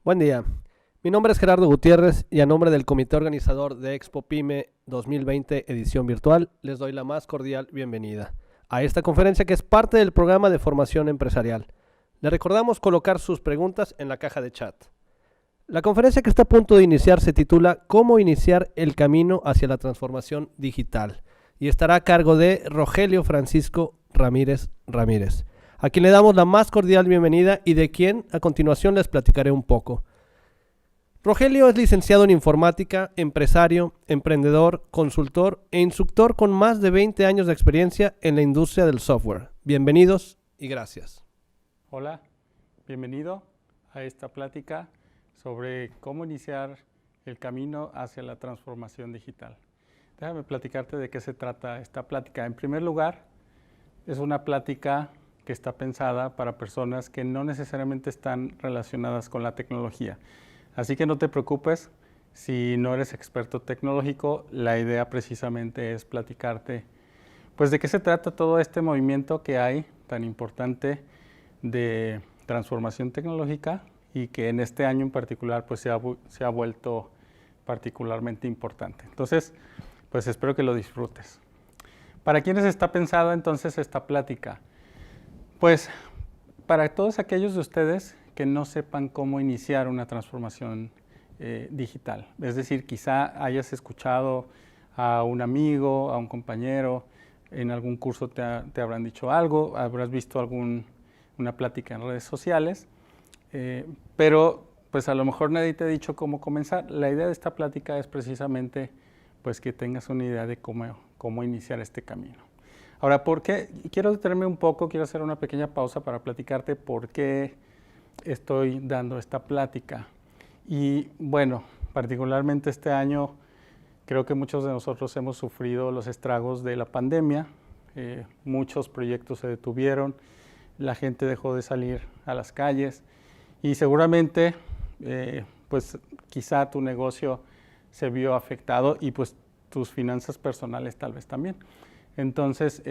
Buen día. Mi nombre es Gerardo Gutiérrez y a nombre del comité organizador de Expo Pyme 2020 edición virtual les doy la más cordial bienvenida a esta conferencia que es parte del programa de formación empresarial. Le recordamos colocar sus preguntas en la caja de chat. La conferencia que está a punto de iniciar se titula ¿Cómo iniciar el camino hacia la transformación digital? Y estará a cargo de Rogelio Francisco Ramírez, a quien le damos la más cordial bienvenida y de quien a continuación les platicaré un poco. Rogelio es licenciado en informática, empresario, emprendedor, consultor e instructor con más de 20 años de experiencia en la industria del software. Bienvenidos y gracias. Hola, bienvenido a esta plática sobre cómo iniciar el camino hacia la transformación digital. Déjame platicarte de qué se trata esta plática. En primer lugar, es una plática que está pensada para personas que no necesariamente están relacionadas con la tecnología. Así que no te preocupes si no eres experto tecnológico. La idea precisamente es platicarte pues de qué se trata todo este movimiento que hay tan importante de transformación tecnológica y que en este año en particular pues se ha vuelto particularmente importante. Entonces, pues espero que lo disfrutes. ¿Para quiénes está pensada entonces esta plática? Pues para todos aquellos de ustedes que no sepan cómo iniciar una transformación digital. Es decir, quizá hayas escuchado a un amigo, a un compañero, en algún curso te habrán dicho algo, habrás visto una plática en redes sociales, pero pues a lo mejor nadie te ha dicho cómo comenzar. La idea de esta plática es precisamente pues que tengas una idea de cómo iniciar este camino. Ahora, ¿por qué? Quiero detenerme un poco, quiero hacer una pequeña pausa para platicarte por qué estoy dando esta plática. Y bueno, particularmente este año creo que muchos de nosotros hemos sufrido los estragos de la pandemia. Muchos proyectos se detuvieron, la gente dejó de salir a las calles y seguramente pues quizá tu negocio se vio afectado y pues tus finanzas personales tal vez también. Entonces,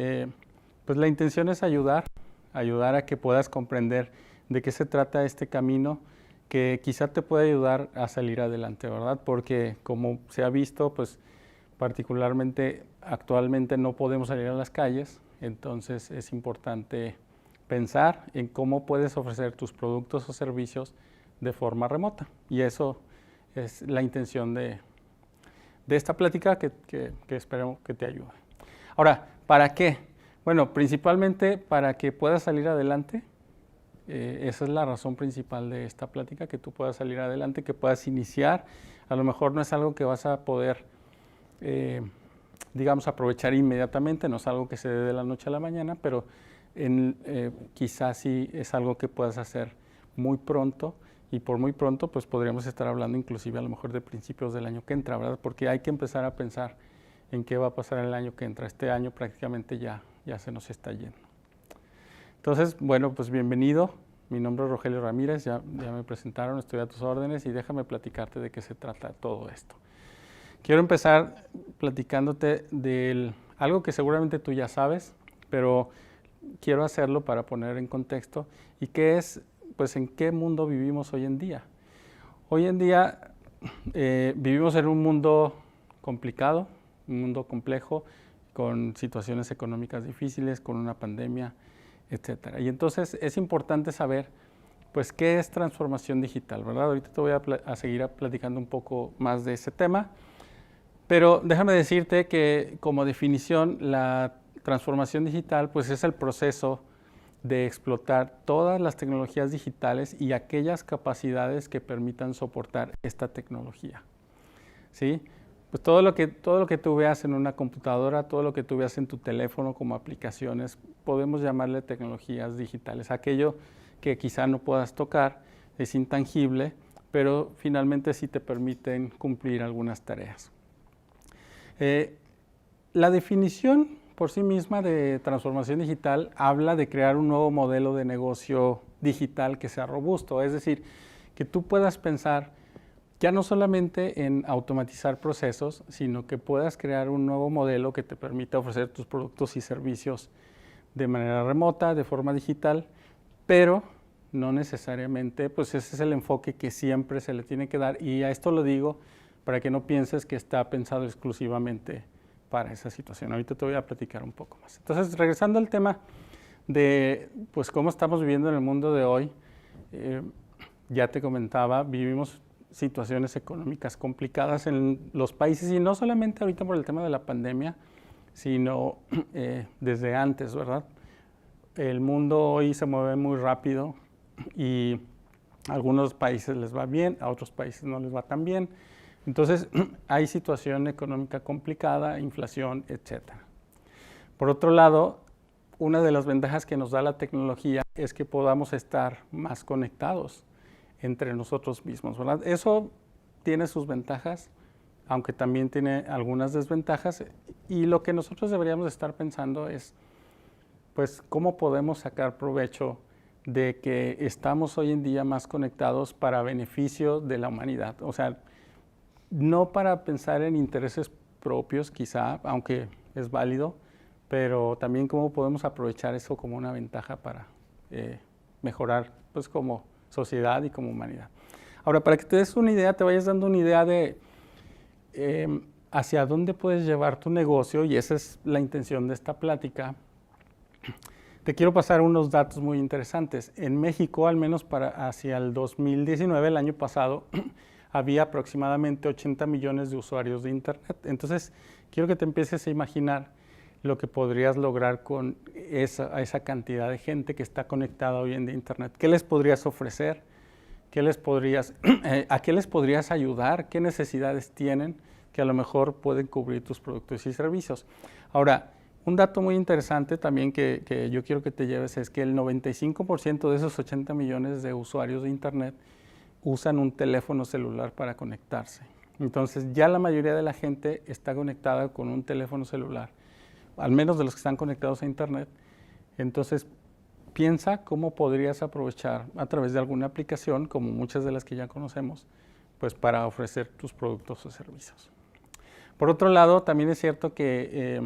pues la intención es ayudar a que puedas comprender de qué se trata este camino que quizá te puede ayudar a salir adelante, ¿verdad? Porque como se ha visto, pues particularmente actualmente no podemos salir a las calles, entonces es importante pensar en cómo puedes ofrecer tus productos o servicios de forma remota. Y eso es la intención de esta plática que espero que te ayude. Ahora, ¿para qué? Bueno, principalmente para que puedas salir adelante. Esa es la razón principal de esta plática, que tú puedas salir adelante, que puedas iniciar. A lo mejor no es algo que vas a poder, digamos, aprovechar inmediatamente, no es algo que se dé de la noche a la mañana, pero quizás sí es algo que puedas hacer muy pronto, y por muy pronto pues podríamos estar hablando inclusive a lo mejor de principios del año que entra, ¿verdad? Porque hay que empezar a pensar en qué va a pasar el año que entra. Este año prácticamente ya se nos está yendo. Entonces, bueno, pues bienvenido. Mi nombre es Rogelio Ramírez, ya me presentaron, estoy a tus órdenes y déjame platicarte de qué se trata todo esto. Quiero empezar platicándote de algo que seguramente tú ya sabes, pero quiero hacerlo para poner en contexto y qué es, pues en qué mundo vivimos hoy en día. Hoy en día vivimos en un mundo complicado, un mundo complejo, con situaciones económicas difíciles, con una pandemia, etcétera. Y entonces es importante saber, pues, qué es transformación digital, ¿verdad? Ahorita te voy a seguir platicando un poco más de ese tema, pero déjame decirte que como definición, la transformación digital, pues, es el proceso de explotar todas las tecnologías digitales y aquellas capacidades que permitan soportar esta tecnología, ¿sí? Pues todo lo que tú veas en una computadora, todo lo que tú veas en tu teléfono como aplicaciones, podemos llamarle tecnologías digitales. Aquello que quizá no puedas tocar, es intangible, pero finalmente sí te permiten cumplir algunas tareas. La definición por sí misma de transformación digital habla de crear un nuevo modelo de negocio digital que sea robusto, es decir, que tú puedas pensar ya no solamente en automatizar procesos, sino que puedas crear un nuevo modelo que te permita ofrecer tus productos y servicios de manera remota, de forma digital, pero no necesariamente, pues ese es el enfoque que siempre se le tiene que dar, y a esto lo digo para que no pienses que está pensado exclusivamente para esa situación. Ahorita te voy a platicar un poco más. Entonces, regresando al tema de pues cómo estamos viviendo en el mundo de hoy, ya te comentaba, vivimos situaciones económicas complicadas en los países, y no solamente ahorita por el tema de la pandemia, sino desde antes, ¿verdad? El mundo hoy se mueve muy rápido y a algunos países les va bien, a otros países no les va tan bien. Entonces, hay situación económica complicada, inflación, etc. Por otro lado, una de las ventajas que nos da la tecnología es que podamos estar más conectados entre nosotros mismos, ¿verdad? Eso tiene sus ventajas, aunque también tiene algunas desventajas, y lo que nosotros deberíamos estar pensando es, pues, cómo podemos sacar provecho de que estamos hoy en día más conectados para beneficio de la humanidad. O sea, no para pensar en intereses propios quizá, aunque es válido, pero también cómo podemos aprovechar eso como una ventaja para mejorar, pues, como sociedad y como humanidad. Ahora, para que te des una idea, te vayas dando una idea de hacia dónde puedes llevar tu negocio, y esa es la intención de esta plática. Te quiero pasar unos datos muy interesantes. En México, al menos hacia el 2019, el año pasado, había aproximadamente 80 millones de usuarios de Internet. Entonces, quiero que te empieces a imaginar lo que podrías lograr con esa cantidad de gente que está conectada hoy en día a Internet. ¿Qué les podrías ofrecer? ¿A qué les podrías ayudar? ¿Qué necesidades tienen que a lo mejor pueden cubrir tus productos y servicios? Ahora, un dato muy interesante también que yo quiero que te lleves es que el 95% de esos 80 millones de usuarios de Internet usan un teléfono celular para conectarse. Entonces, ya la mayoría de la gente está conectada con un teléfono celular, al menos de los que están conectados a Internet. Entonces, piensa cómo podrías aprovechar a través de alguna aplicación, como muchas de las que ya conocemos, pues para ofrecer tus productos o servicios. Por otro lado, también es cierto que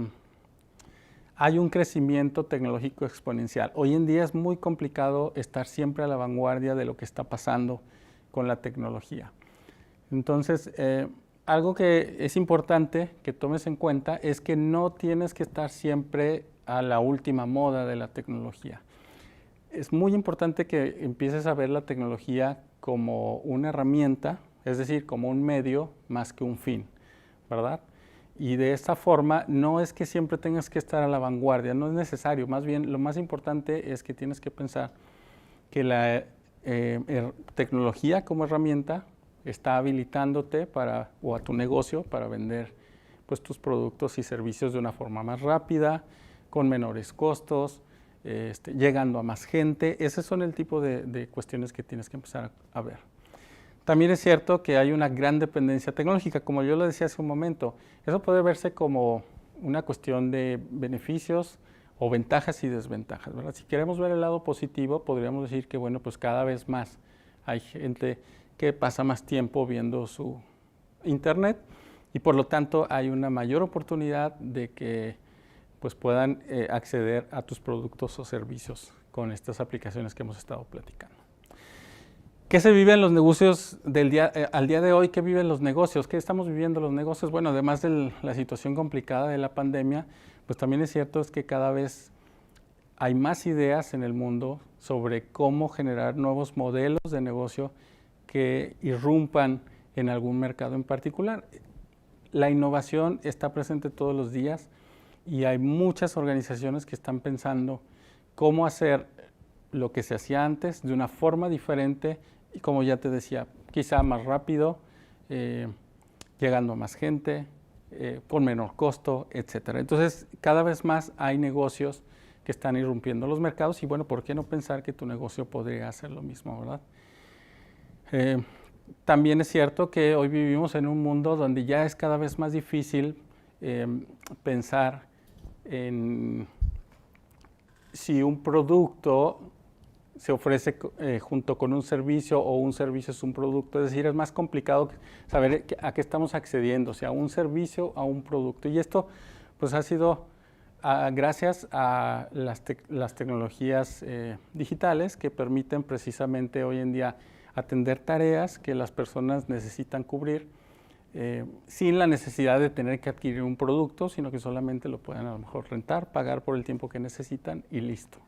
hay un crecimiento tecnológico exponencial. Hoy en día es muy complicado estar siempre a la vanguardia de lo que está pasando con la tecnología. Entonces, algo que es importante que tomes en cuenta es que no tienes que estar siempre a la última moda de la tecnología. Es muy importante que empieces a ver la tecnología como una herramienta, es decir, como un medio más que un fin, ¿verdad? Y de esta forma no es que siempre tengas que estar a la vanguardia, no es necesario. Más bien, lo más importante es que tienes que pensar que la tecnología como herramienta está habilitándote o a tu negocio para vender, pues, tus productos y servicios de una forma más rápida, con menores costos, llegando a más gente. Esos son el tipo de cuestiones que tienes que empezar a ver. También es cierto que hay una gran dependencia tecnológica, como yo lo decía hace un momento. Eso puede verse como una cuestión de beneficios o ventajas y desventajas, ¿verdad? Si queremos ver el lado positivo, podríamos decir que, bueno, pues cada vez más hay gente que pasa más tiempo viendo su Internet, y por lo tanto hay una mayor oportunidad de que, pues, puedan acceder a tus productos o servicios con estas aplicaciones que hemos estado platicando. ¿Qué se vive en los negocios al día de hoy? ¿Qué viven los negocios? ¿Qué estamos viviendo los negocios? Bueno, además de la situación complicada de la pandemia, pues también es cierto que cada vez hay más ideas en el mundo sobre cómo generar nuevos modelos de negocio que irrumpan en algún mercado en particular. La innovación está presente todos los días y hay muchas organizaciones que están pensando cómo hacer lo que se hacía antes de una forma diferente y, como ya te decía, quizá más rápido, llegando a más gente, con menor costo, etc. Entonces, cada vez más hay negocios que están irrumpiendo los mercados y, bueno, ¿por qué no pensar que tu negocio podría hacer lo mismo, verdad? También es cierto que hoy vivimos en un mundo donde ya es cada vez más difícil pensar en si un producto se ofrece junto con un servicio o un servicio es un producto. Es decir, es más complicado saber a qué estamos accediendo, si a un servicio o a un producto. Y esto, pues, ha sido gracias a las tecnologías digitales que permiten precisamente hoy en día atender tareas que las personas necesitan cubrir sin la necesidad de tener que adquirir un producto, sino que solamente lo pueden a lo mejor rentar, pagar por el tiempo que necesitan y listo.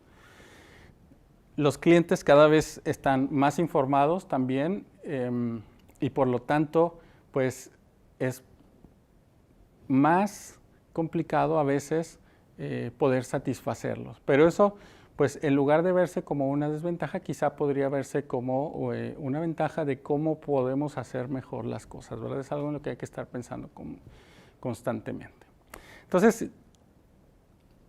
Los clientes cada vez están más informados también y por lo tanto pues es más complicado a veces poder satisfacerlos. Pero eso, pues en lugar de verse como una desventaja, quizá podría verse como una ventaja de cómo podemos hacer mejor las cosas, ¿verdad? Es algo en lo que hay que estar pensando constantemente. Entonces,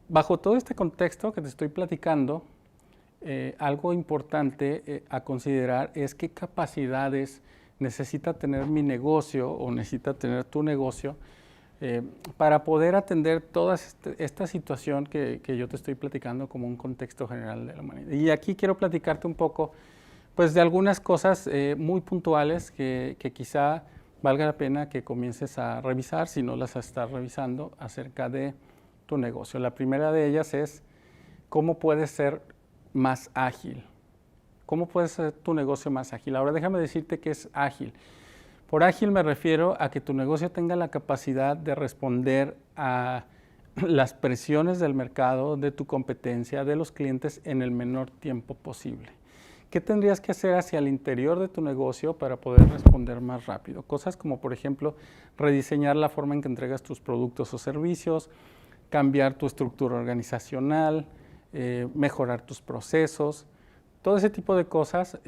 bajo todo este contexto que te estoy platicando, algo importante a considerar es qué capacidades necesita tener mi negocio o necesita tener tu negocio para poder atender toda esta situación que yo te estoy platicando como un contexto general de la humanidad. Y aquí quiero platicarte un poco pues, de algunas cosas muy puntuales que quizá valga la pena que comiences a revisar, si no las estás revisando, acerca de tu negocio. La primera de ellas es cómo puedes ser más ágil. ¿Cómo puede ser tu negocio más ágil? Ahora déjame decirte que es ágil. Por ágil me refiero a que tu negocio tenga la capacidad de responder a las presiones del mercado, de tu competencia, de los clientes en el menor tiempo posible. ¿Qué tendrías que hacer hacia el interior de tu negocio para poder responder más rápido? Cosas como, por ejemplo, rediseñar la forma en que entregas tus productos o servicios, cambiar tu estructura organizacional, mejorar tus procesos. Todo ese tipo de cosas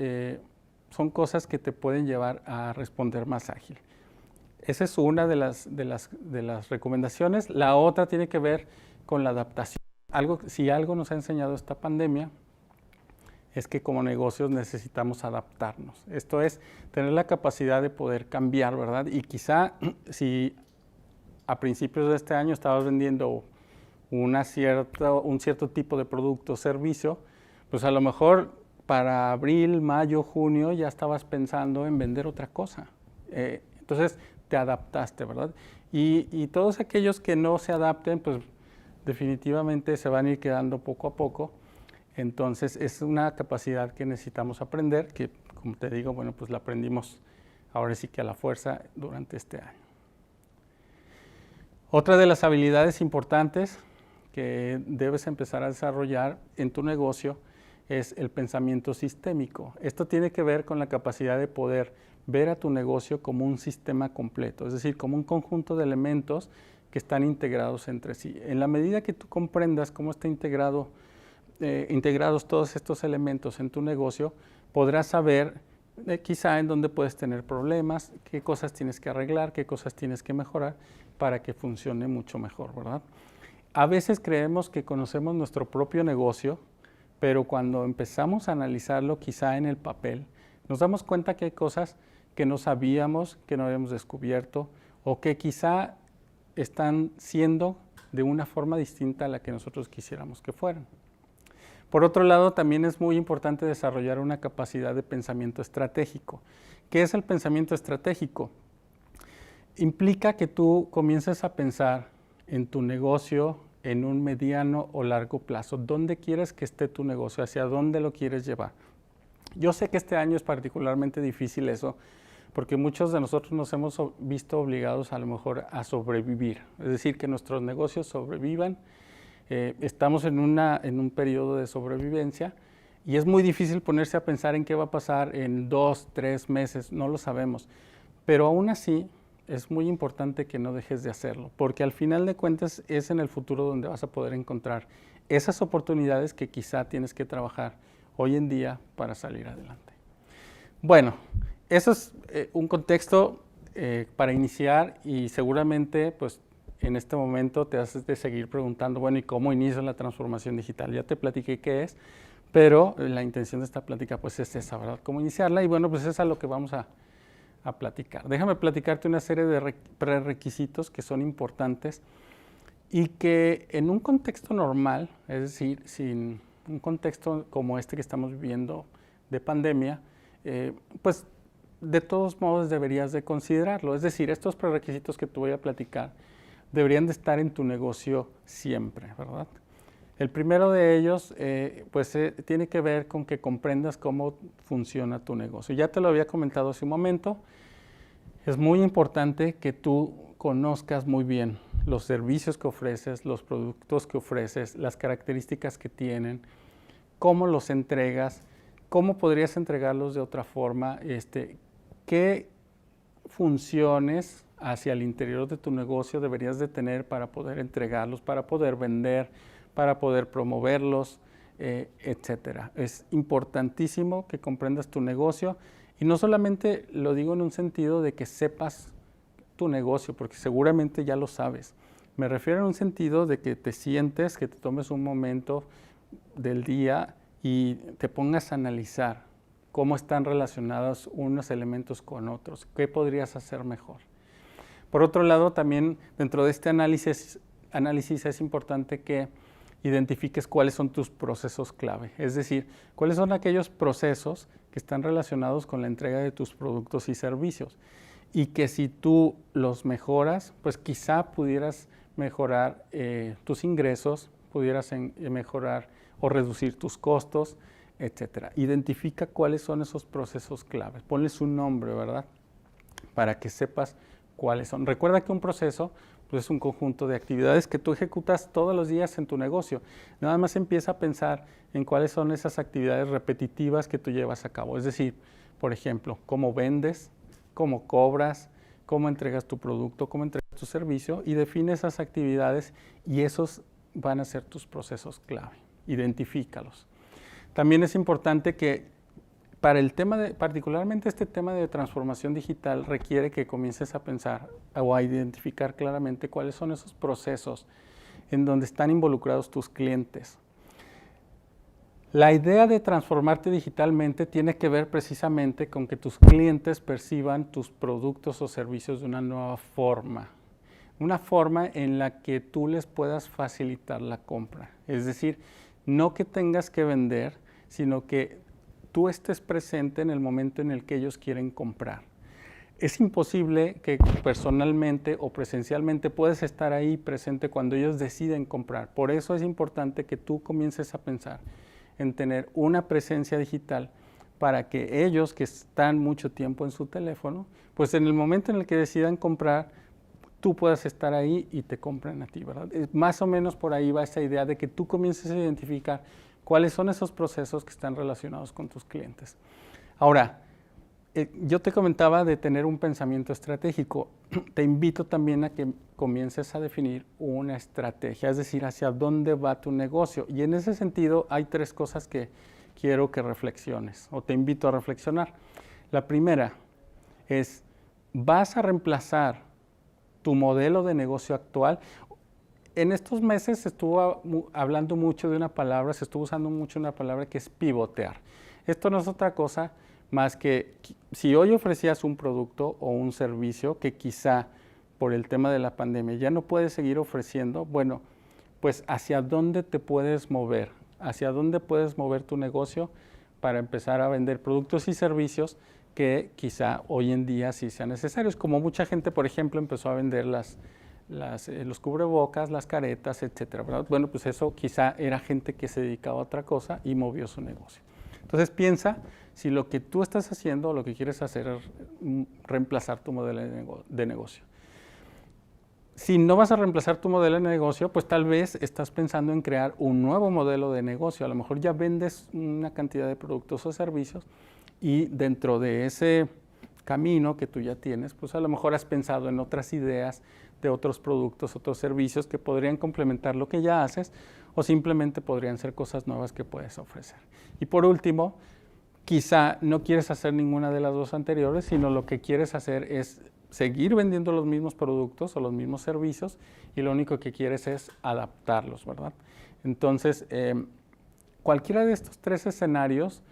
son cosas que te pueden llevar a responder más ágil. Esa es una de las recomendaciones. La otra tiene que ver con la adaptación. Si algo nos ha enseñado esta pandemia es que como negocios necesitamos adaptarnos. Esto es, tener la capacidad de poder cambiar, ¿verdad? Y quizá si a principios de este año estabas vendiendo un cierto tipo de producto o servicio, pues a lo mejor para abril, mayo, junio ya estabas pensando en vender otra cosa. Entonces te adaptaste, ¿verdad? Y todos aquellos que no se adapten, pues definitivamente se van a ir quedando poco a poco. Entonces es una capacidad que necesitamos aprender, que como te digo, bueno, pues la aprendimos ahora sí que a la fuerza durante este año. Otra de las habilidades importantes que debes empezar a desarrollar en tu negocio es el pensamiento sistémico. Esto tiene que ver con la capacidad de poder ver a tu negocio como un sistema completo, es decir, como un conjunto de elementos que están integrados entre sí. En la medida que tú comprendas cómo está integrados todos estos elementos en tu negocio, podrás saber quizá en dónde puedes tener problemas, qué cosas tienes que arreglar, qué cosas tienes que mejorar para que funcione mucho mejor, ¿verdad? A veces creemos que conocemos nuestro propio negocio, pero cuando empezamos a analizarlo quizá en el papel, nos damos cuenta que hay cosas que no sabíamos, que no habíamos descubierto, o que quizá están siendo de una forma distinta a la que nosotros quisiéramos que fueran. Por otro lado, también es muy importante desarrollar una capacidad de pensamiento estratégico. ¿Qué es el pensamiento estratégico? Implica que tú comiences a pensar en tu negocio en un mediano o largo plazo. ¿Dónde quieres que esté tu negocio? ¿Hacia dónde lo quieres llevar? Yo sé que este año es particularmente difícil eso, porque muchos de nosotros nos hemos visto obligados a lo mejor a sobrevivir, es decir, que nuestros negocios sobrevivan. Estamos en un periodo de sobrevivencia y es muy difícil ponerse a pensar en qué va a pasar en 2, 3 meses, no lo sabemos. Pero aún así es muy importante que no dejes de hacerlo, porque al final de cuentas es en el futuro donde vas a poder encontrar esas oportunidades que quizá tienes que trabajar hoy en día para salir adelante. Bueno, eso es un contexto para iniciar y seguramente pues en este momento te has de seguir preguntando, bueno, ¿y cómo inicio la transformación digital? Ya te platiqué qué es, pero la intención de esta plática pues es esa, ¿verdad? Cómo iniciarla y bueno, pues es a lo que vamos a platicar. Déjame platicarte una serie de prerequisitos que son importantes y que en un contexto normal, es decir, sin un contexto como este que estamos viviendo de pandemia, pues de todos modos deberías de considerarlo. Es decir, estos prerequisitos que te voy a platicar deberían de estar en tu negocio siempre, ¿verdad? El primero de ellos, tiene que ver con que comprendas cómo funciona tu negocio. Ya te lo había comentado hace un momento. Es muy importante que tú conozcas muy bien los servicios que ofreces, los productos que ofreces, las características que tienen, cómo los entregas, cómo podrías entregarlos de otra forma, qué funciones hacia el interior de tu negocio deberías de tener para poder entregarlos, para poder vender, para poder promoverlos, etcétera. Es importantísimo que comprendas tu negocio y no solamente lo digo en un sentido de que sepas tu negocio, porque seguramente ya lo sabes. Me refiero en un sentido de que te sientes, que te tomes un momento del día y te pongas a analizar cómo están relacionados unos elementos con otros, qué podrías hacer mejor. Por otro lado, también dentro de este análisis es importante que identifiques cuáles son tus procesos clave, es decir, cuáles son aquellos procesos que están relacionados con la entrega de tus productos y servicios y que si tú los mejoras, pues quizá pudieras mejorar tus ingresos, pudieras mejorar o reducir tus costos, etcétera. Identifica cuáles son esos procesos claves, ponles un nombre, ¿verdad? Para que sepas cuáles son. Recuerda que un proceso pues, es un conjunto de actividades que tú ejecutas todos los días en tu negocio. Nada más empieza a pensar en cuáles son esas actividades repetitivas que tú llevas a cabo. Es decir, por ejemplo, cómo vendes, cómo cobras, cómo entregas tu producto, cómo entregas tu servicio y define esas actividades y esos van a ser tus procesos clave. Identifícalos. También es importante que para el tema particularmente este tema de transformación digital requiere que comiences a pensar o a identificar claramente cuáles son esos procesos en donde están involucrados tus clientes. La idea de transformarte digitalmente tiene que ver precisamente con que tus clientes perciban tus productos o servicios de una nueva forma. Una forma en la que tú les puedas facilitar la compra. Es decir, no que tengas que vender, sino que tú estés presente en el momento en el que ellos quieren comprar. Es imposible que personalmente o presencialmente puedas estar ahí presente cuando ellos deciden comprar. Por eso es importante que tú comiences a pensar en tener una presencia digital para que ellos que están mucho tiempo en su teléfono, pues en el momento en el que decidan comprar, tú puedas estar ahí y te compren a ti, ¿verdad? Más o menos por ahí va esa idea de que tú comiences a identificar cuáles son esos procesos que están relacionados con tus clientes. Ahora, yo te comentaba de tener un pensamiento estratégico. Te invito también a que comiences a definir una estrategia, es decir, hacia dónde va tu negocio. Y en ese sentido hay 3 cosas que quiero que reflexiones o te invito a reflexionar. La primera es, ¿vas a reemplazar tu modelo de negocio actual? En estos meses se estuvo hablando mucho de una palabra, se estuvo usando mucho una palabra que es pivotear. Esto no es otra cosa más que si hoy ofrecías un producto o un servicio que quizá por el tema de la pandemia ya no puedes seguir ofreciendo, bueno, pues hacia dónde te puedes mover, hacia dónde puedes mover tu negocio para empezar a vender productos y servicios que quizá hoy en día sí sean necesarios. Como mucha gente, por ejemplo, empezó a vender los cubrebocas, las caretas, etcétera, ¿verdad? Bueno, pues eso quizá era gente que se dedicaba a otra cosa y movió su negocio. Entonces piensa si lo que tú estás haciendo o lo que quieres hacer es reemplazar tu modelo de negocio. Si no vas a reemplazar tu modelo de negocio, pues tal vez estás pensando en crear un nuevo modelo de negocio. A lo mejor ya vendes una cantidad de productos o servicios y dentro de ese camino que tú ya tienes, pues a lo mejor has pensado en otras ideas de otros productos, otros servicios que podrían complementar lo que ya haces o simplemente podrían ser cosas nuevas que puedes ofrecer. Y por último, quizá no quieres hacer ninguna de las 2 anteriores, sino lo que quieres hacer es seguir vendiendo los mismos productos o los mismos servicios y lo único que quieres es adaptarlos, ¿verdad? Entonces, cualquiera de estos 3 escenarios,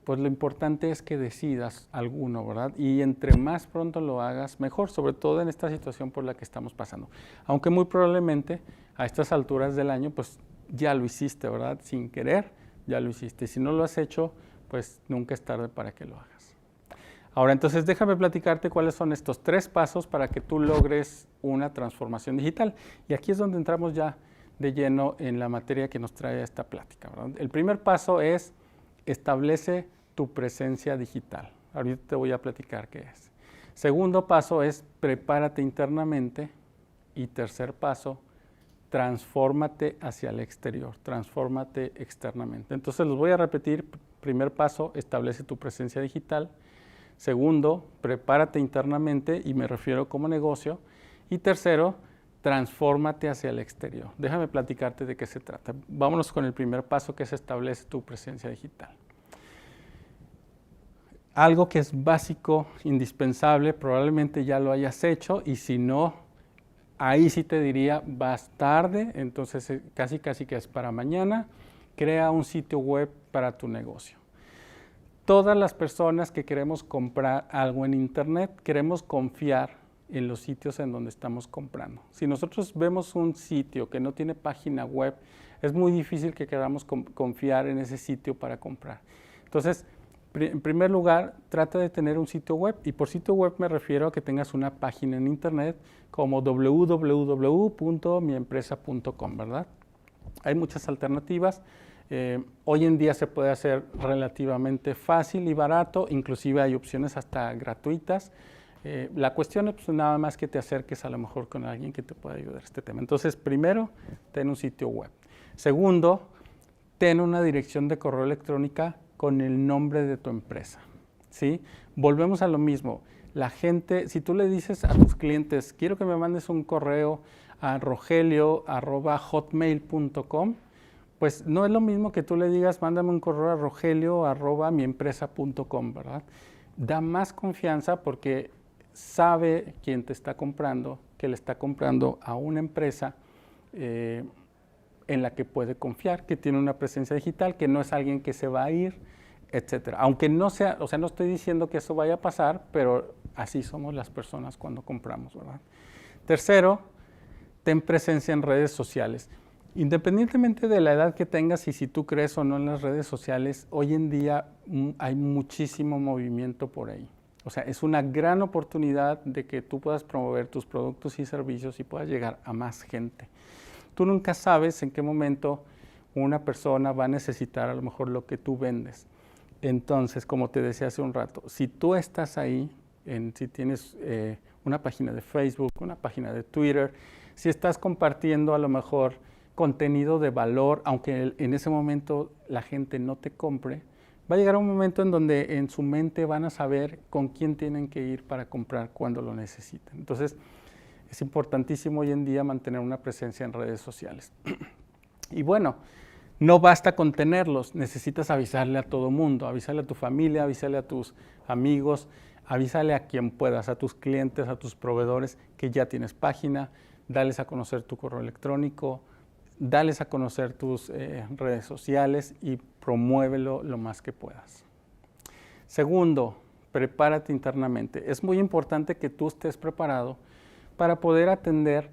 pues lo importante es que decidas alguno, ¿verdad? Y entre más pronto lo hagas, mejor, sobre todo en esta situación por la que estamos pasando. Aunque muy probablemente a estas alturas del año, pues ya lo hiciste, ¿verdad? Sin querer, ya lo hiciste. Si no lo has hecho, pues nunca es tarde para que lo hagas. Ahora, entonces, déjame platicarte cuáles son estos 3 pasos para que tú logres una transformación digital. Y aquí es donde entramos ya de lleno en la materia que nos trae esta plática, ¿verdad? El primer paso es establece tu presencia digital. Ahorita te voy a platicar qué es. Segundo paso es prepárate internamente. Y tercer paso, transfórmate hacia el exterior, transfórmate externamente. Entonces los voy a repetir. Primer paso, establece tu presencia digital. Segundo, prepárate internamente, y me refiero como negocio. Y tercero, transfórmate hacia el exterior. Déjame platicarte de qué se trata. Vámonos con el primer paso, que es establece tu presencia digital. Algo que es básico, indispensable, probablemente ya lo hayas hecho, y si no, ahí sí te diría, vas tarde, entonces casi que es para mañana. Crea un sitio web para tu negocio. Todas las personas que queremos comprar algo en internet, queremos confiar en los sitios en donde estamos comprando. Si nosotros vemos un sitio que no tiene página web, es muy difícil que queramos confiar en ese sitio para comprar. Entonces, en primer lugar, trata de tener un sitio web, y por sitio web me refiero a que tengas una página en internet como www.miempresa.com, ¿verdad? Hay muchas alternativas. Hoy en día se puede hacer relativamente fácil y barato, inclusive hay opciones hasta gratuitas. La cuestión es pues, nada más que te acerques a lo mejor con alguien que te pueda ayudar a este tema. Entonces, primero, ten un sitio web. Segundo, ten una dirección de correo electrónica con el nombre de tu empresa, ¿sí? Volvemos a lo mismo. La gente, si tú le dices a tus clientes, quiero que me mandes un correo a rogelio@hotmail.com, pues no es lo mismo que tú le digas, mándame un correo a rogelio@miempresa.com, ¿verdad? Da más confianza porque sabe quién te está comprando, que le está comprando a una empresa en la que puede confiar, que tiene una presencia digital, que no es alguien que se va a ir, etcétera. Aunque no sea, o sea, no estoy diciendo que eso vaya a pasar, pero así somos las personas cuando compramos, ¿verdad? Tercero, ten presencia en redes sociales. Independientemente de la edad que tengas y si tú crees o no en las redes sociales, hoy en día hay muchísimo movimiento por ahí. O sea, es una gran oportunidad de que tú puedas promover tus productos y servicios y puedas llegar a más gente. Tú nunca sabes en qué momento una persona va a necesitar a lo mejor lo que tú vendes. Entonces, como te decía hace un rato, si tú estás ahí, si tienes una página de Facebook, una página de Twitter, si estás compartiendo a lo mejor contenido de valor, aunque en ese momento la gente no te compre, va a llegar un momento en donde en su mente van a saber con quién tienen que ir para comprar cuando lo necesiten. Entonces, es importantísimo hoy en día mantener una presencia en redes sociales. Y bueno, no basta con tenerlos, necesitas avisarle a todo mundo, avisarle a tu familia, avisarle a tus amigos, avísale a quien puedas, a tus clientes, a tus proveedores que ya tienes página, dales a conocer tu correo electrónico, dales a conocer tus redes sociales y promuévelo lo más que puedas. Segundo, prepárate internamente. Es muy importante que tú estés preparado para poder atender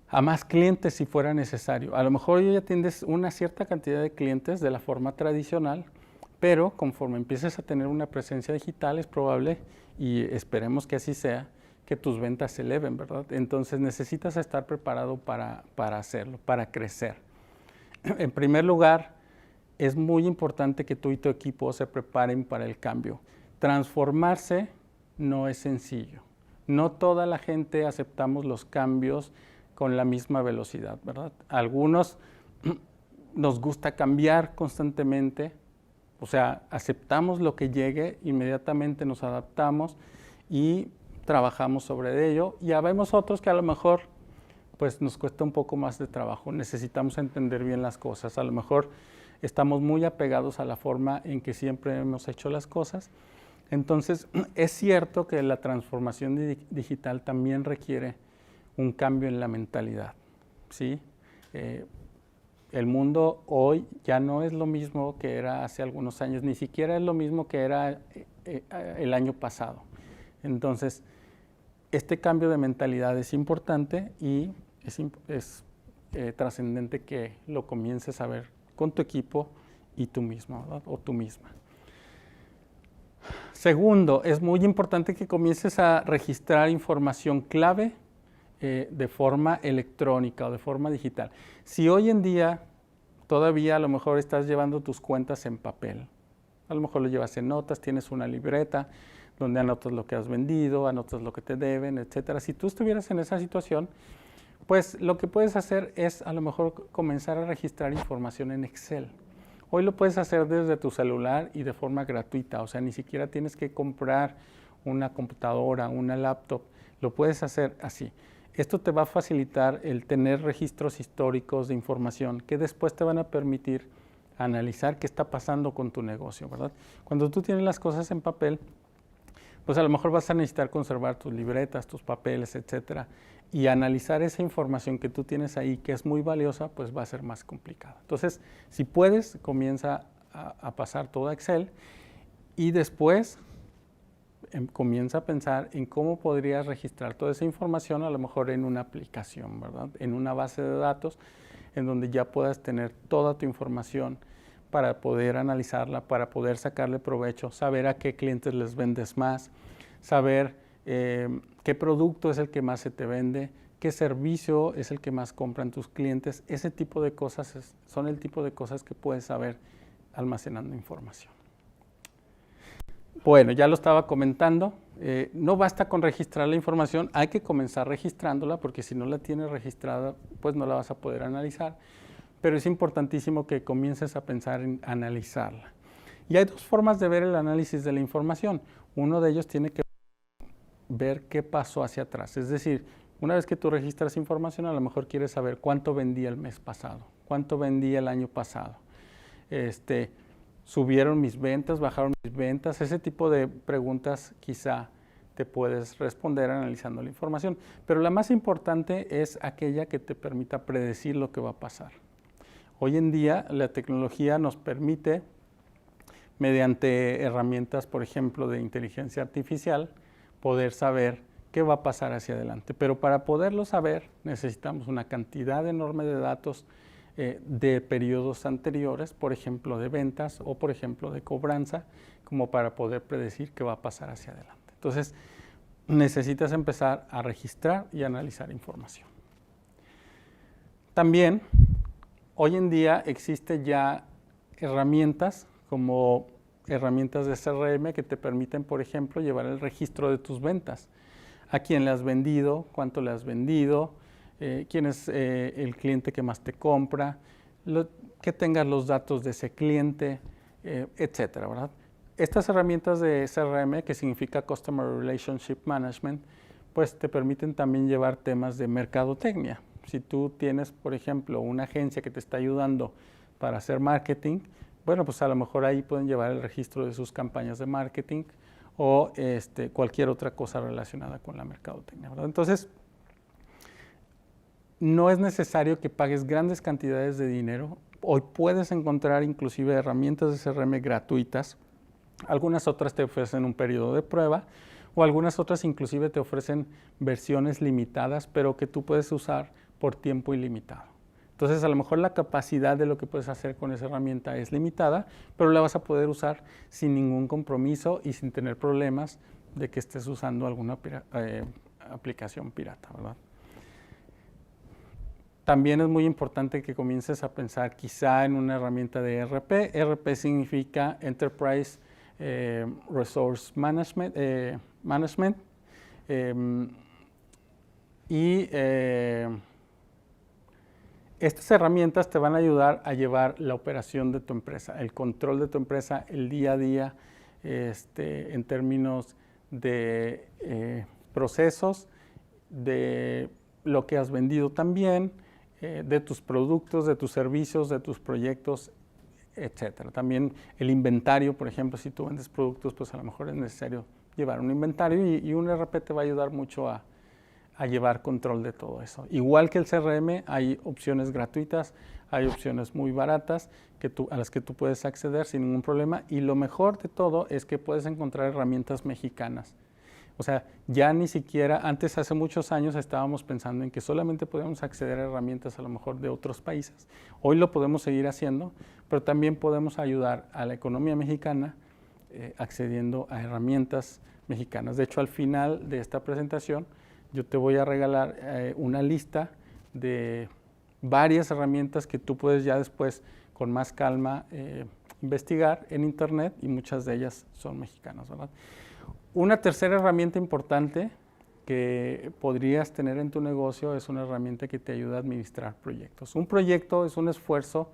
a más clientes si fuera necesario. A lo mejor ya atiendes una cierta cantidad de clientes de la forma tradicional, pero conforme empieces a tener una presencia digital es probable, y esperemos que así sea, que tus ventas se eleven, ¿verdad? Entonces necesitas estar preparado para hacerlo, para crecer. En primer lugar, es muy importante que tú y tu equipo se preparen para el cambio. Transformarse no es sencillo. No toda la gente aceptamos los cambios con la misma velocidad, ¿verdad? A algunos nos gusta cambiar constantemente, o sea, aceptamos lo que llegue, inmediatamente nos adaptamos y trabajamos sobre ello, y habemos otros que a lo mejor pues nos cuesta un poco más de trabajo, necesitamos entender bien las cosas, a lo mejor estamos muy apegados a la forma en que siempre hemos hecho las cosas. Entonces, es cierto que la transformación digital también requiere un cambio en la mentalidad, ¿sí? El mundo hoy ya no es lo mismo que era hace algunos años, ni siquiera es lo mismo que era el año pasado. Entonces, este cambio de mentalidad es importante y es trascendente que lo comiences a ver con tu equipo y tú mismo, ¿verdad? O tú misma. Segundo, es muy importante que comiences a registrar información clave de forma electrónica o de forma digital. Si hoy en día todavía a lo mejor estás llevando tus cuentas en papel, a lo mejor lo llevas en notas, tienes una libreta donde anotas lo que has vendido, anotas lo que te deben, etcétera. Si tú estuvieras en esa situación, pues lo que puedes hacer es a lo mejor comenzar a registrar información en Excel. Hoy lo puedes hacer desde tu celular y de forma gratuita, o sea, ni siquiera tienes que comprar una computadora, una laptop, lo puedes hacer así. Esto te va a facilitar el tener registros históricos de información que después te van a permitir analizar qué está pasando con tu negocio, ¿verdad? Cuando tú tienes las cosas en papel, pues a lo mejor vas a necesitar conservar tus libretas, tus papeles, etcétera, y analizar esa información que tú tienes ahí, que es muy valiosa, pues va a ser más complicado. Entonces, si puedes, comienza a pasar todo a Excel y después comienza a pensar en cómo podrías registrar toda esa información, a lo mejor en una aplicación, ¿verdad? En una base de datos en donde ya puedas tener toda tu información para poder analizarla, para poder sacarle provecho, saber a qué clientes les vendes más, saber qué producto es el que más se te vende, qué servicio es el que más compran tus clientes. Ese tipo de cosas son el tipo de cosas que puedes saber almacenando información. Bueno, ya lo estaba comentando, no basta con registrar la información, hay que comenzar registrándola porque si no la tienes registrada, pues no la vas a poder analizar, pero es importantísimo que comiences a pensar en analizarla. Y hay dos formas de ver el análisis de la información. Uno de ellos tiene que ver qué pasó hacia atrás, es decir, una vez que tú registras información, a lo mejor quieres saber cuánto vendí el mes pasado, cuánto vendí el año pasado, subieron mis ventas, bajaron mis ventas, ese tipo de preguntas quizá te puedes responder analizando la información. Pero la más importante es aquella que te permita predecir lo que va a pasar. Hoy en día la tecnología nos permite, mediante herramientas, por ejemplo, de inteligencia artificial, poder saber qué va a pasar hacia adelante. Pero para poderlo saber necesitamos una cantidad enorme de datos de periodos anteriores, por ejemplo de ventas o por ejemplo de cobranza, como para poder predecir qué va a pasar hacia adelante. Entonces, necesitas empezar a registrar y analizar información. También, hoy en día existe ya herramientas como herramientas de CRM que te permiten, por ejemplo, llevar el registro de tus ventas. A quién le has vendido, cuánto le has vendido, quién es el cliente que más te compra, que tengas los datos de ese cliente, etcétera, ¿verdad? Estas herramientas de CRM, que significa Customer Relationship Management, pues te permiten también llevar temas de mercadotecnia. Si tú tienes, por ejemplo, una agencia que te está ayudando para hacer marketing, bueno, pues a lo mejor ahí pueden llevar el registro de sus campañas de marketing o cualquier otra cosa relacionada con la mercadotecnia, ¿verdad? Entonces, no es necesario que pagues grandes cantidades de dinero. Hoy puedes encontrar inclusive herramientas de CRM gratuitas. Algunas otras te ofrecen un periodo de prueba o algunas otras inclusive te ofrecen versiones limitadas, pero que tú puedes usar por tiempo ilimitado. Entonces, a lo mejor la capacidad de lo que puedes hacer con esa herramienta es limitada, pero la vas a poder usar sin ningún compromiso y sin tener problemas de que estés usando alguna aplicación pirata, ¿verdad? También es muy importante que comiences a pensar quizá en una herramienta de ERP. ERP significa Enterprise Resource Management. Estas herramientas te van a ayudar a llevar la operación de tu empresa, el control de tu empresa, el día a día, en términos de procesos, de lo que has vendido también, de tus productos, de tus servicios, de tus proyectos, etcétera. También el inventario, por ejemplo, si tú vendes productos, pues a lo mejor es necesario llevar un inventario y un ERP te va a ayudar mucho a llevar control de todo eso. Igual que el CRM, hay opciones gratuitas, hay opciones muy baratas a las que tú puedes acceder sin ningún problema y lo mejor de todo es que puedes encontrar herramientas mexicanas. O sea, ya ni siquiera, antes hace muchos años estábamos pensando en que solamente podíamos acceder a herramientas a lo mejor de otros países. Hoy lo podemos seguir haciendo, pero también podemos ayudar a la economía mexicana accediendo a herramientas mexicanas. De hecho, al final de esta presentación, yo te voy a regalar una lista de varias herramientas que tú puedes ya después, con más calma, investigar en internet, y muchas de ellas son mexicanas, ¿verdad? Una tercera herramienta importante que podrías tener en tu negocio es una herramienta que te ayuda a administrar proyectos. Un proyecto es un esfuerzo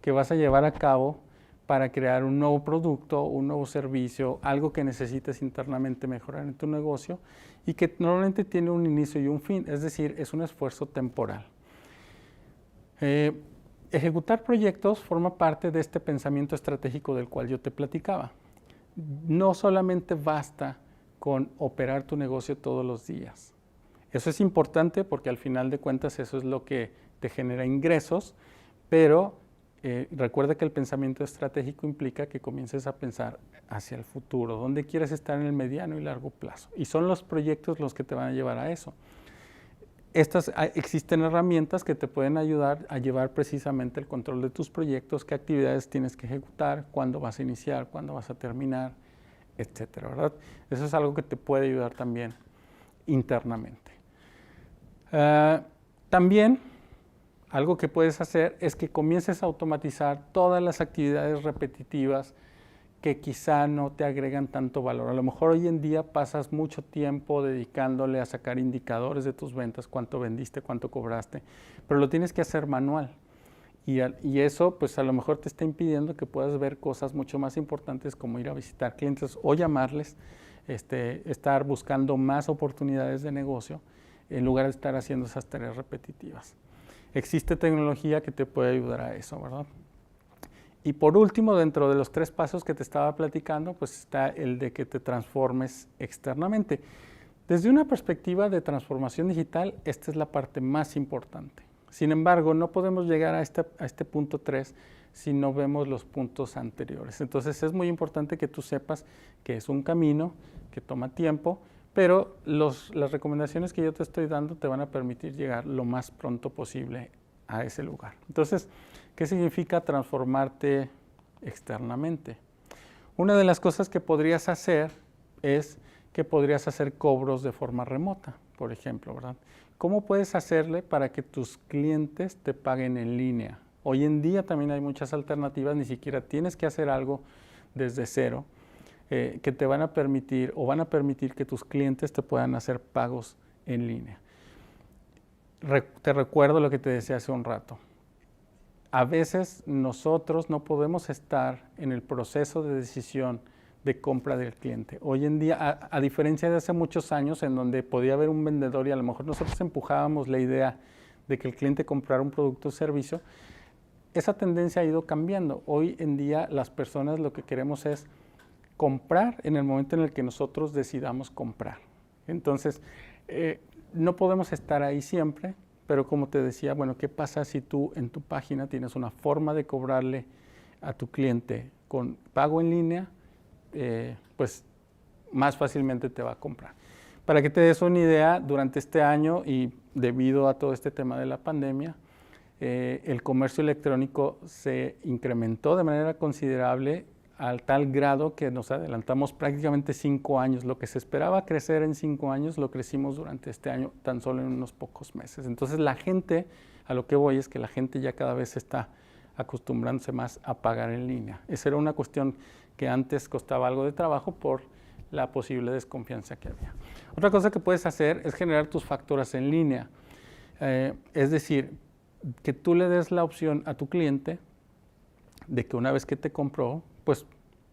que vas a llevar a cabo para crear un nuevo producto, un nuevo servicio, algo que necesites internamente mejorar en tu negocio y que normalmente tiene un inicio y un fin, es decir, es un esfuerzo temporal. Ejecutar proyectos forma parte de este pensamiento estratégico del cual yo te platicaba. No solamente basta con operar tu negocio todos los días. Eso es importante porque al final de cuentas eso es lo que te genera ingresos, pero recuerda que el pensamiento estratégico implica que comiences a pensar hacia el futuro, dónde quieres estar en el mediano y largo plazo. Y son los proyectos los que te van a llevar a eso. Existen herramientas que te pueden ayudar a llevar precisamente el control de tus proyectos, qué actividades tienes que ejecutar, cuándo vas a iniciar, cuándo vas a terminar, etcétera, ¿verdad? Eso es algo que te puede ayudar también internamente. También algo que puedes hacer es que comiences a automatizar todas las actividades repetitivas que quizá no te agregan tanto valor. A lo mejor hoy en día pasas mucho tiempo dedicándole a sacar indicadores de tus ventas, cuánto vendiste, cuánto cobraste, pero lo tienes que hacer manual. Y eso pues a lo mejor te está impidiendo que puedas ver cosas mucho más importantes como ir a visitar clientes o llamarles, estar buscando más oportunidades de negocio en lugar de estar haciendo esas tareas repetitivas. Existe tecnología que te puede ayudar a eso, ¿verdad? Y por último, dentro de los 3 pasos que te estaba platicando, pues está el de que te transformes externamente. Desde una perspectiva de transformación digital, esta es la parte más importante. Sin embargo, no podemos llegar a este punto 3 si no vemos los puntos anteriores. Entonces es muy importante que tú sepas que es un camino que toma tiempo, pero las recomendaciones que yo te estoy dando te van a permitir llegar lo más pronto posible a ese lugar. Entonces, ¿qué significa transformarte externamente? Una de las cosas que podrías hacer es que podrías hacer cobros de forma remota, por ejemplo, ¿verdad? ¿Cómo puedes hacerle para que tus clientes te paguen en línea? Hoy en día también hay muchas alternativas, ni siquiera tienes que hacer algo desde cero, que te van a permitir o van a permitir que tus clientes te puedan hacer pagos en línea. Te recuerdo lo que te decía hace un rato. A veces nosotros no podemos estar en el proceso de decisión de compra del cliente. Hoy en día, a diferencia de hace muchos años en donde podía haber un vendedor y a lo mejor nosotros empujábamos la idea de que el cliente comprara un producto o servicio, esa tendencia ha ido cambiando. Hoy en día las personas lo que queremos es comprar en el momento en el que nosotros decidamos comprar. Entonces, no podemos estar ahí siempre, pero como te decía, bueno, ¿qué pasa si tú en tu página tienes una forma de cobrarle a tu cliente con pago en línea? Pues más fácilmente te va a comprar. Para que te des una idea, durante este año y debido a todo este tema de la pandemia, el comercio electrónico se incrementó de manera considerable al tal grado que nos adelantamos prácticamente 5 años. Lo que se esperaba crecer en 5 años, lo crecimos durante este año tan solo en unos pocos meses. Entonces la gente, a lo que voy es que la gente ya cada vez está acostumbrándose más a pagar en línea. Esa era una cuestión que antes costaba algo de trabajo por la posible desconfianza que había. Otra cosa que puedes hacer es generar tus facturas en línea. Es decir, que tú le des la opción a tu cliente de que una vez que te compró, pues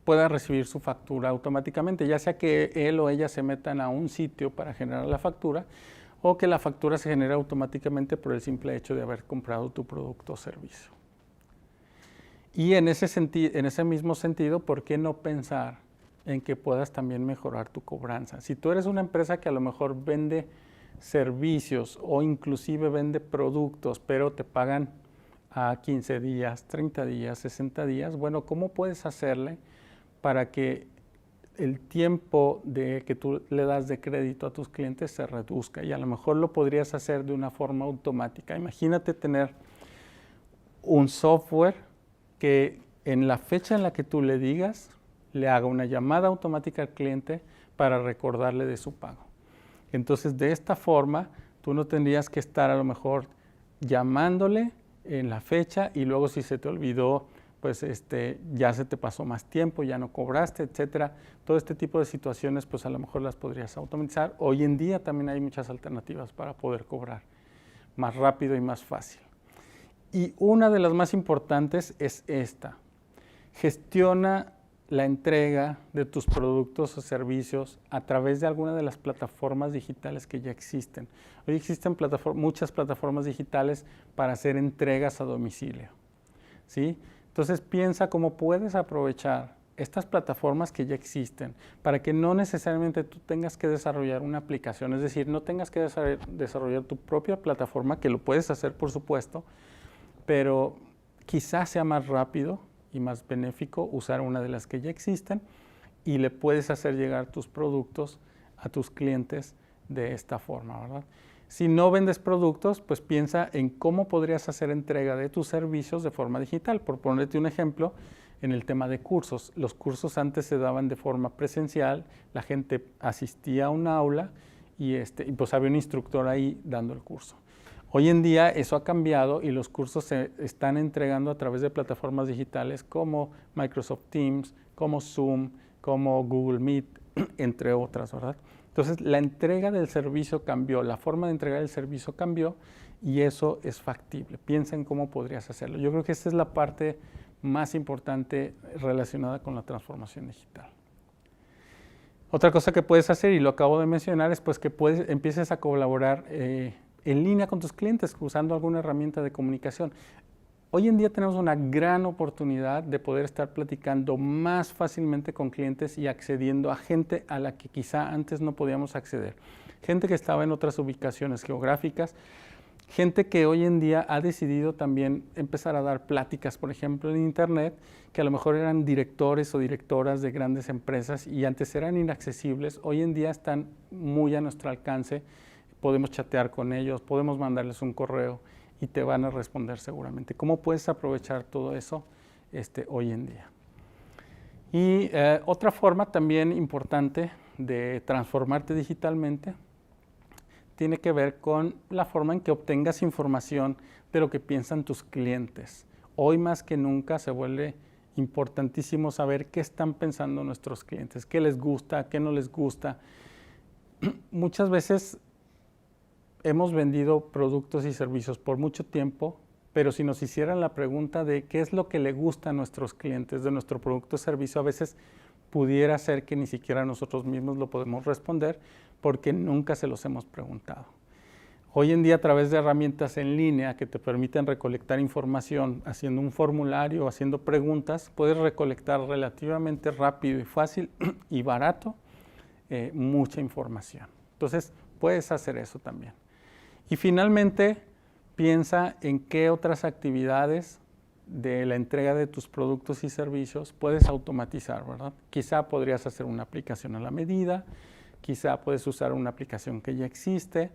pueda recibir su factura automáticamente, ya sea que él o ella se metan a un sitio para generar la factura o que la factura se genere automáticamente por el simple hecho de haber comprado tu producto o servicio. Y en ese mismo sentido, ¿por qué no pensar en que puedas también mejorar tu cobranza? Si tú eres una empresa que a lo mejor vende servicios o inclusive vende productos, pero te pagan a 15 días, 30 días, 60 días, bueno, ¿cómo puedes hacerle para que el tiempo que tú le das de crédito a tus clientes se reduzca? Y a lo mejor lo podrías hacer de una forma automática. Imagínate tener un software que en la fecha en la que tú le digas, le haga una llamada automática al cliente para recordarle de su pago. Entonces, de esta forma, tú no tendrías que estar a lo mejor llamándole en la fecha y luego si se te olvidó, pues ya se te pasó más tiempo, ya no cobraste, etcétera. Todo este tipo de situaciones, pues a lo mejor las podrías automatizar. Hoy en día también hay muchas alternativas para poder cobrar más rápido y más fácil. Y una de las más importantes es esta. Gestiona la entrega de tus productos o servicios a través de alguna de las plataformas digitales que ya existen. Hoy existen muchas plataformas digitales para hacer entregas a domicilio, ¿sí? Entonces piensa cómo puedes aprovechar estas plataformas que ya existen para que no necesariamente tú tengas que desarrollar una aplicación, es decir, no tengas que desarrollar tu propia plataforma, que lo puedes hacer por supuesto, pero quizás sea más rápido y más benéfico usar una de las que ya existen y le puedes hacer llegar tus productos a tus clientes de esta forma, ¿verdad? Si no vendes productos, pues piensa en cómo podrías hacer entrega de tus servicios de forma digital. Por ponerte un ejemplo, en el tema de cursos. Los cursos antes se daban de forma presencial, la gente asistía a un aula y pues había un instructor ahí dando el curso. Hoy en día eso ha cambiado y los cursos se están entregando a través de plataformas digitales como Microsoft Teams, como Zoom, como Google Meet, entre otras, ¿verdad? Entonces, la entrega del servicio cambió, la forma de entregar el servicio cambió y eso es factible. Piensa en cómo podrías hacerlo. Yo creo que esta es la parte más importante relacionada con la transformación digital. Otra cosa que puedes hacer, y lo acabo de mencionar, es pues que empieces a colaborar en línea con tus clientes usando alguna herramienta de comunicación. Hoy en día tenemos una gran oportunidad de poder estar platicando más fácilmente con clientes y accediendo a gente a la que quizá antes no podíamos acceder. Gente que estaba en otras ubicaciones geográficas, gente que hoy en día ha decidido también empezar a dar pláticas, por ejemplo, en internet, que a lo mejor eran directores o directoras de grandes empresas y antes eran inaccesibles, hoy en día están muy a nuestro alcance, podemos chatear con ellos, podemos mandarles un correo y te van a responder seguramente. ¿Cómo puedes aprovechar todo eso hoy en día? Y otra forma también importante de transformarte digitalmente tiene que ver con la forma en que obtengas información de lo que piensan tus clientes. Hoy más que nunca se vuelve importantísimo saber qué están pensando nuestros clientes, qué les gusta, qué no les gusta. Muchas veces hemos vendido productos y servicios por mucho tiempo, pero si nos hicieran la pregunta de qué es lo que le gusta a nuestros clientes de nuestro producto o servicio, a veces pudiera ser que ni siquiera nosotros mismos lo podemos responder porque nunca se los hemos preguntado. Hoy en día, a través de herramientas en línea que te permiten recolectar información, haciendo un formulario, haciendo preguntas, puedes recolectar relativamente rápido y fácil y barato mucha información. Entonces, puedes hacer eso también. Y finalmente, piensa en qué otras actividades de la entrega de tus productos y servicios puedes automatizar, ¿verdad? Quizá podrías hacer una aplicación a la medida, quizá puedes usar una aplicación que ya existe,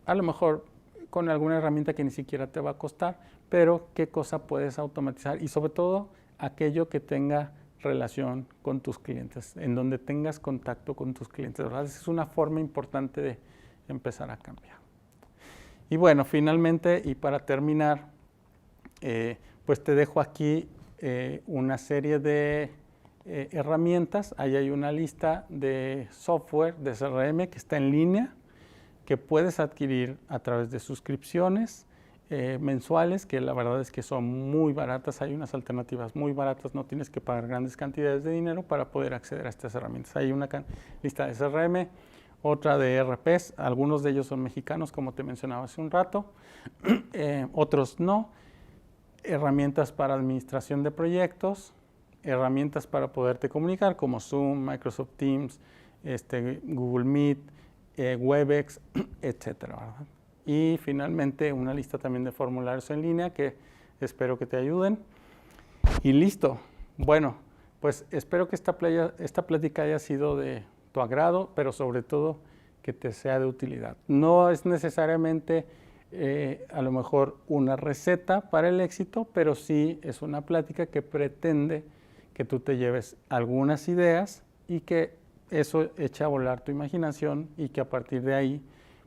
a lo mejor con alguna herramienta que ni siquiera te va a costar, pero qué cosa puedes automatizar y sobre todo aquello que tenga relación con tus clientes, en donde tengas contacto con tus clientes, ¿verdad? Esa es una forma importante de empezar a cambiar. Y bueno, finalmente, y para terminar, pues te dejo aquí una serie de herramientas. Ahí hay una lista de software de CRM que está en línea, que puedes adquirir a través de suscripciones mensuales, que la verdad es que son muy baratas. Hay unas alternativas muy baratas, no tienes que pagar grandes cantidades de dinero para poder acceder a estas herramientas. Hay una lista de CRM, otra de ERPs, algunos de ellos son mexicanos, como te mencionaba hace un rato, otros no, herramientas para administración de proyectos, herramientas para poderte comunicar como Zoom, Microsoft Teams, Google Meet, Webex, etcétera, ¿verdad? Y finalmente una lista también de formularios en línea que espero que te ayuden. Y listo. Bueno, pues espero que esta plática haya sido de tu agrado, pero sobre todo que te sea de utilidad. No es necesariamente a lo mejor una receta para el éxito, pero sí es una plática que pretende que tú te lleves algunas ideas y que eso eche a volar tu imaginación y que a partir de ahí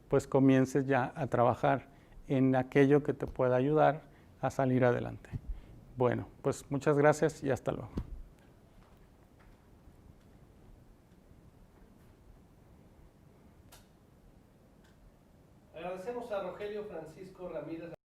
pues comiences ya a trabajar en aquello que te pueda ayudar a salir adelante. Bueno, pues muchas gracias y hasta luego. Agradecemos a Rogelio Francisco Ramírez.